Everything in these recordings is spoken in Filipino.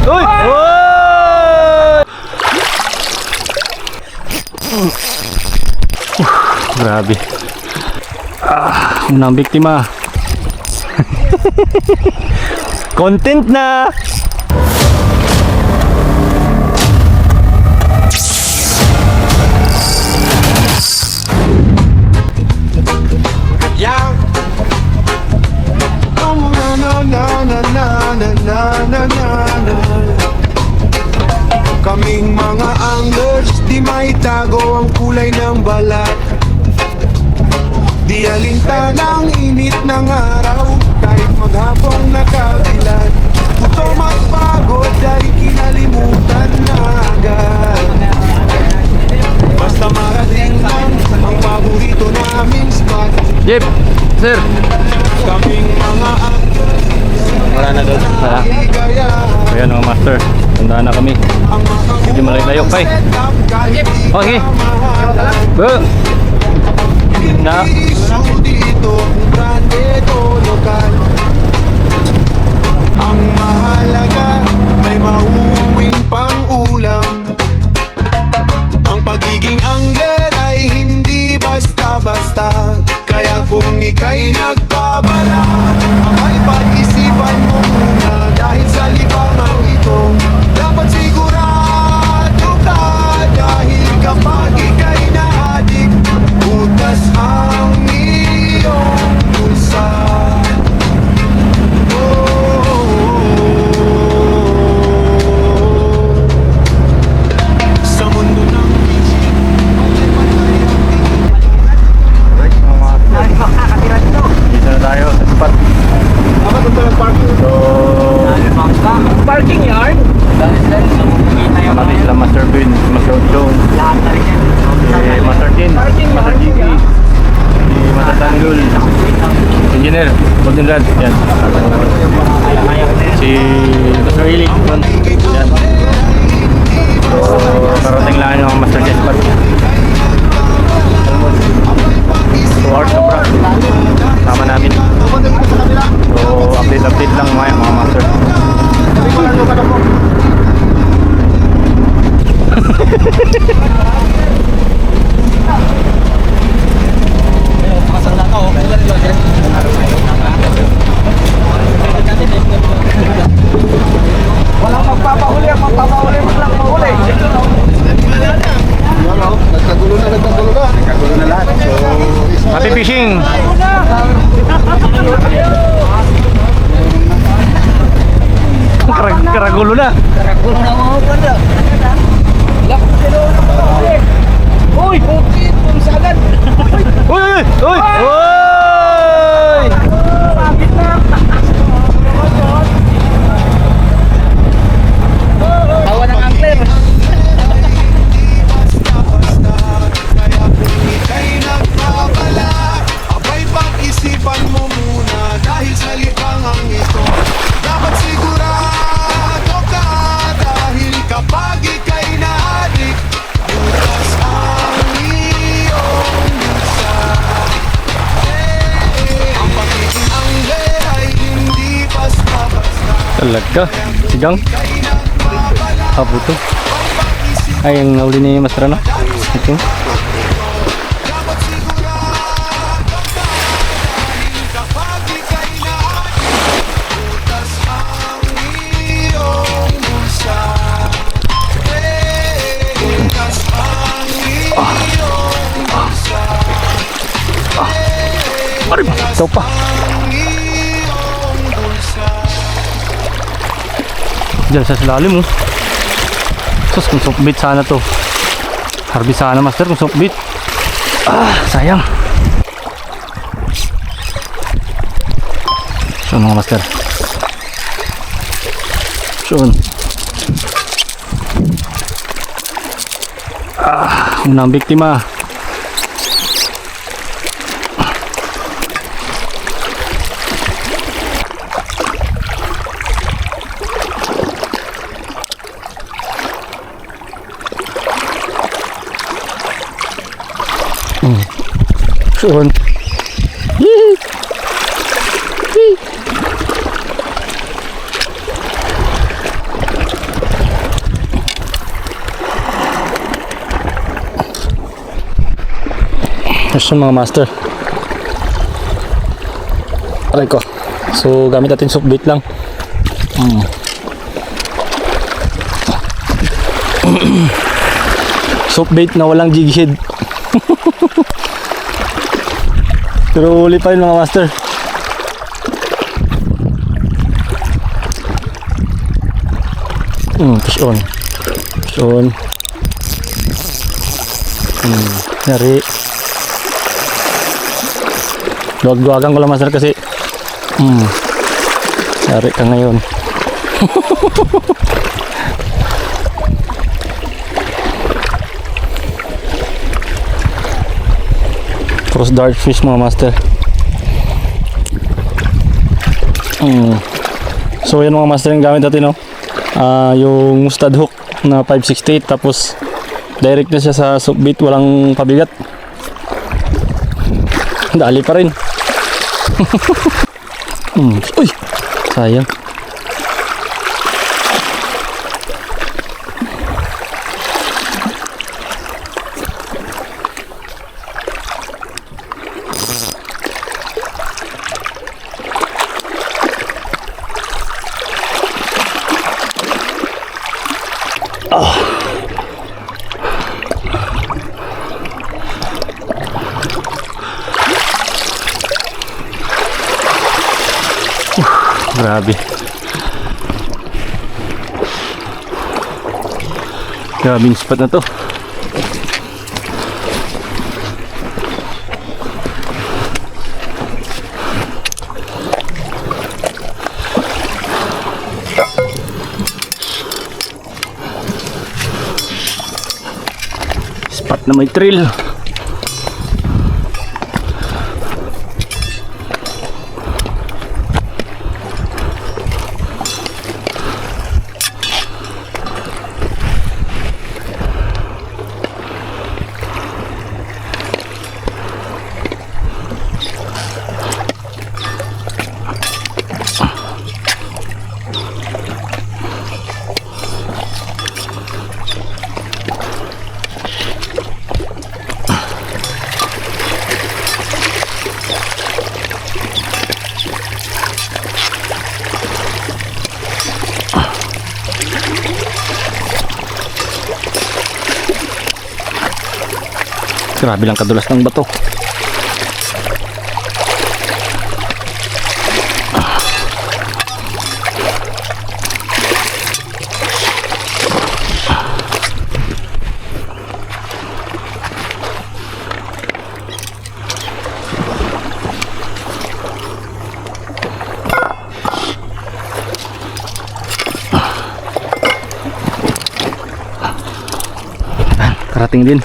Uy! Grabe. Unang biktima. Content na. Yeah. Oh, na na na na na na na na. Kaming mga anglers, di maitago ang kulay ng balat. Di alintana ang init ng araw, kahit maghapong nakabilad. Gutom at pagod ay kinalimutan na agad. Basta marating lang ang paborito naming spot. Jeep, sir. Kaming mga anglers, Wala na doon. Wala. ligaya. Ayan mga master. Tandaan na kami. Ang mga Hindi malayo pa eh. Okay. Bu. Na. dito, grande o lokal. Ang mahalaga, may mauuwing pang ulam. Ang pagiging angler ay hindi basta-basta. Kaya kung ika'y nagpabala, ay pag-isipan mo muna. Dahil sa libangan ito, dapat sigurado ka. Dahil kapag ika'y naadik, butas ang iyong bulsa. Sa mundo ng Dito na tayo sa spot. So, Parking yard? kami sila Master Bin, Master John, si Master Tin, Master Gigi, si Master Tanggul, Engineer, Golden Rad, yan. Si Master Ili, yan. So, karating lang yung Master Jet spot. 2 hours na bro. Sama namin. So, update lang mga master. Walang magpapahuli, ang magpapahuli mo lang mahuli. nagkagulo na lahat. So, Happy fishing! Karagulo na. Karagulo na mga panda. Lakot sila ng pahuli. Uy! Bukit! Pumsagan! Uy! Uy! Uy! Bakit na? Tawa ng angler. kaya kung ika'y nagpabala, abay pag-isipan mo muna. Dahil sa libangang ito, dapat sigurado ka. Dahil kapag ika'y naadik, bukas ang iyong bulsa. Ang pagiging angler ay hindi basta-basta. Talaga. Sigang. Habo to. Ay, ang nauli ni Master ano? Ito. Dapat sigurado ka. Dahil kapag ika'y naadik, bukas ang iyong bulsa. Bukas ang iyong bulsa. Aray, ito pa. Ang iyong bulsa. Diyan sa silalim oh. Sus, kung sukbit sana to. Harbi sana master kung sukbit. Sayang. So mga master. Soon. Unang biktima. Soon. Yun mga master. Aray ko. So gamit natin soft bait lang. Soft bait na walang jig head. Pero huli pa yun mga master. Push on. Push on. Nyari. Luwag-luwagan ko lang master kasi nyari ka ngayon. Cross dart fish mga master. So yan mga master yung gamit natin, no? Yung mustad hook na 568, tapos direct na siya sa soft bait, walang pabigat. Dali pa rin. Uy, sayang. Grabe. Grabe yung spot na to. Spot na may thrill. Grabe lang kadulas ng bato. Karating din.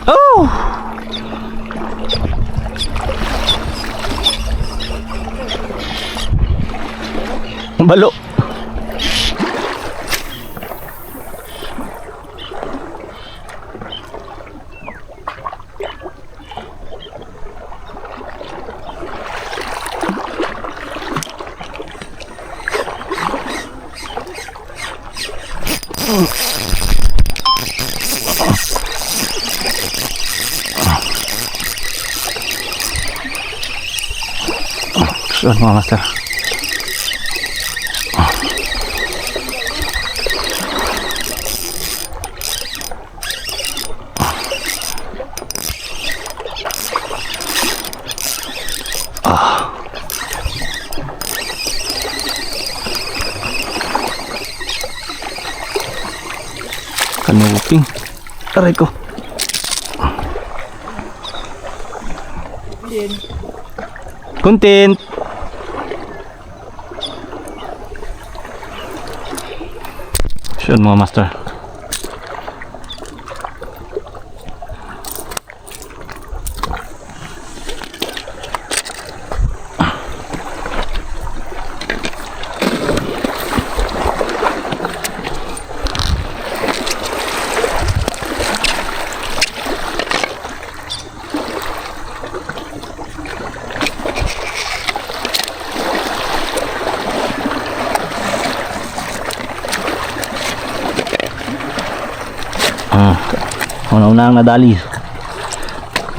Oh! Balo. Sure mga master. Kanuping. Aray ko. Content. Yun mga master. Una-una ang nadali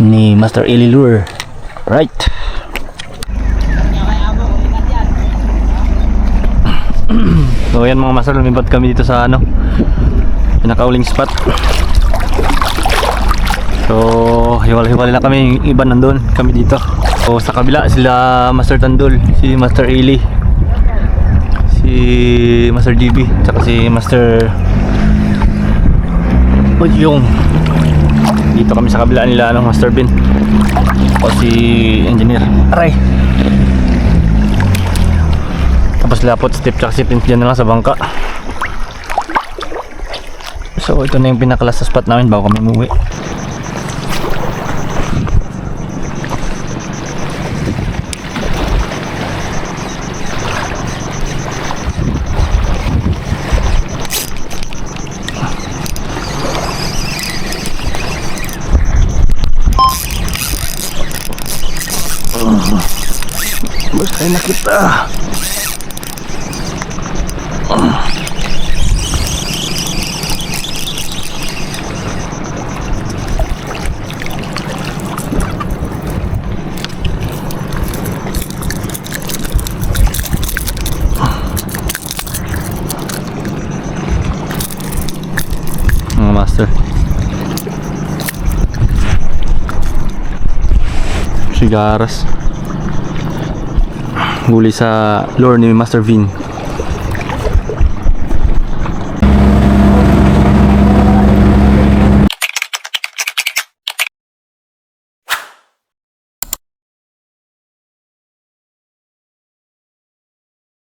ni Master Eli Lure. Right. So yan mga master, lumipat kami dito sa ano, pinakauling spot. So hiwalay na kami, yung iba nandun, kami dito. So sa kabila sila Master Tandol, si Master Eli, si Master GB, tsaka si Master yung dito kami sa kabila nila ano, Master Ben o si Engineer. Aray. Tapos lapot step tsaka si Pins dyan na lang sa bangka. So ito na yung pinakalas sa spot namin bago kami umuwi. Basta na kita. Mga master. Sigaras. Huli sa lure ni Master Vin.